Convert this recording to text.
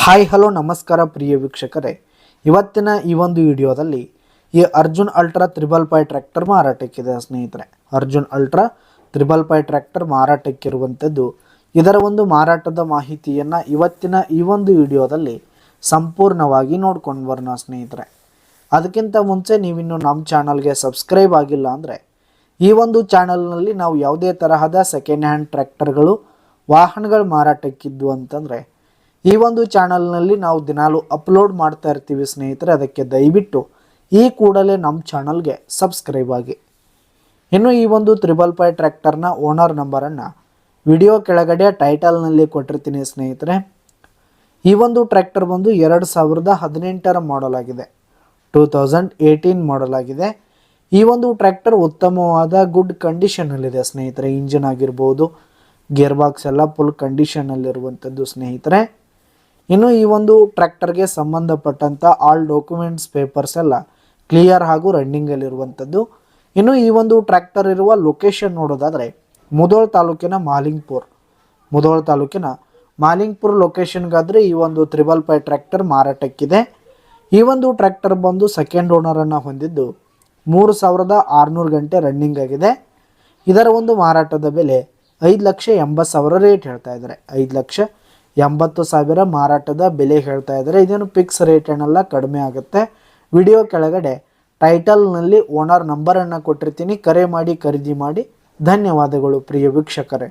Hi hello ನಮಸ್ಕಾರ ಪ್ರಿಯ ವೀಕ್ಷಕರೇ, ಇವತ್ತಿನ ಈ ಒಂದು ವಿಡಿಯೋದಲ್ಲಿ ಈ ಅರ್ಜುನ್ ಅಲ್ಟ್ರಾ 555 ಟ್ರ್ಯಾಕ್ಟರ್ ಮಾರಾಟಕ್ಕಿದೆ ಸ್ನೇಹಿತರೆ. ಅರ್ಜುನ್ ಅಲ್ಟ್ರಾ 555 ಟ್ರ್ಯಾಕ್ಟರ್ ಮಾರಾಟಕ್ಕಿರುವಂಥದ್ದು. ಇದರ ಒಂದು ಮಾರಾಟದ ಮಾಹಿತಿಯನ್ನು ಇವತ್ತಿನ ಈ ಒಂದು ವಿಡಿಯೋದಲ್ಲಿ ಸಂಪೂರ್ಣವಾಗಿ ನೋಡ್ಕೊಂಡು ಬರೋಣ ಸ್ನೇಹಿತರೆ. ಅದಕ್ಕಿಂತ ಮುಂಚೆ ನೀವಿನ್ನು ನಮ್ಮ ಚಾನಲ್ಗೆ ಸಬ್ಸ್ಕ್ರೈಬ್ ಆಗಿಲ್ಲ ಅಂದರೆ ಈ ಒಂದು ಚಾನಲ್ನಲ್ಲಿ ನಾವು ಯಾವುದೇ ತರಹದ ಸೆಕೆಂಡ್ ಹ್ಯಾಂಡ್ ಟ್ರ್ಯಾಕ್ಟರ್ಗಳು ವಾಹನಗಳು ಮಾರಾಟಕ್ಕಿದ್ದು ಅಂತಂದರೆ ಈ ಒಂದು ಚಾನಲ್ನಲ್ಲಿ ನಾವು ದಿನಾಲು ಅಪ್ಲೋಡ್ ಮಾಡ್ತಾ ಇರ್ತೀವಿ ಸ್ನೇಹಿತರೆ. ಅದಕ್ಕೆ ದಯವಿಟ್ಟು ಈ ಕೂಡಲೇ ನಮ್ಮ ಚಾನಲ್ಗೆ ಸಬ್ಸ್ಕ್ರೈಬ್ ಆಗಿ. ಇನ್ನು ಈ ಒಂದು 555 ಟ್ರ್ಯಾಕ್ಟರ್ನ ಓನರ್ ನಂಬರನ್ನು ವಿಡಿಯೋ ಕೆಳಗಡೆ ಟೈಟಲ್ನಲ್ಲಿ ಕೊಟ್ಟಿರ್ತೀನಿ ಸ್ನೇಹಿತರೆ. ಈ ಒಂದು ಟ್ರ್ಯಾಕ್ಟರ್ ಬಂದು 2018ರ ಮಾಡಲ್ ಆಗಿದೆ, 2018 ಮಾಡಲ್ ಆಗಿದೆ. ಈ ಒಂದು ಟ್ರ್ಯಾಕ್ಟರ್ ಉತ್ತಮವಾದ ಗುಡ್ ಕಂಡೀಷನಲ್ಲಿದೆ ಸ್ನೇಹಿತರೆ. ಇಂಜಿನ್ ಆಗಿರ್ಬೋದು, ಗೇರ್ ಬಾಕ್ಸ್ ಎಲ್ಲ ಫುಲ್ ಕಂಡೀಷನಲ್ಲಿರುವಂಥದ್ದು ಸ್ನೇಹಿತರೆ. ಇನ್ನು ಈ ಒಂದು ಟ್ರ್ಯಾಕ್ಟರ್ಗೆ ಸಂಬಂಧಪಟ್ಟಂಥ ಆಲ್ ಡಾಕ್ಯುಮೆಂಟ್ಸ್ ಪೇಪರ್ಸ್ ಎಲ್ಲ ಕ್ಲಿಯರ್ ಹಾಗೂ ರನ್ನಿಂಗಲ್ಲಿರುವಂಥದ್ದು. ಇನ್ನು ಈ ಒಂದು ಟ್ರ್ಯಾಕ್ಟರ್ ಇರುವ ಲೊಕೇಶನ್ ನೋಡೋದಾದರೆ ಮುಧೋಳ ತಾಲೂಕಿನ ಮಾಲಿಂಗ್ಪುರ್ ಲೊಕೇಶನ್ಗಾದರೆ ಈ ಒಂದು 555 ಟ್ರ್ಯಾಕ್ಟರ್ ಮಾರಾಟಕ್ಕಿದೆ. ಈ ಒಂದು ಟ್ರ್ಯಾಕ್ಟರ್ ಬಂದು ಸೆಕೆಂಡ್ ಓನರನ್ನು ಹೊಂದಿದ್ದು 3600 ಗಂಟೆ ರನ್ನಿಂಗ್ ಆಗಿದೆ. ಇದರ ಒಂದು ಮಾರಾಟದ ಬೆಲೆ 5,80,000 ರೇಟ್ ಹೇಳ್ತಾ ಇದ್ದಾರೆ. 5,80,000 ಮಾರಾಟದ ಬೆಲೆ ಹೇಳ್ತಾ ಇದ್ದಾರೆ. ಇದೇನು ಫಿಕ್ಸ್ ರೇಟ್ ಏನಲ್ಲ, ಕಡಿಮೆ ಆಗುತ್ತೆ. ವಿಡಿಯೋ ಕೆಳಗಡೆ ಟೈಟಲ್ನಲ್ಲಿ ಓನರ್ ನಂಬರನ್ನು ಕೊಟ್ಟಿರ್ತೀನಿ, ಕರೆ ಮಾಡಿ ಖರೀದಿ ಮಾಡಿ. ಧನ್ಯವಾದಗಳು ಪ್ರಿಯ ವೀಕ್ಷಕರೇ.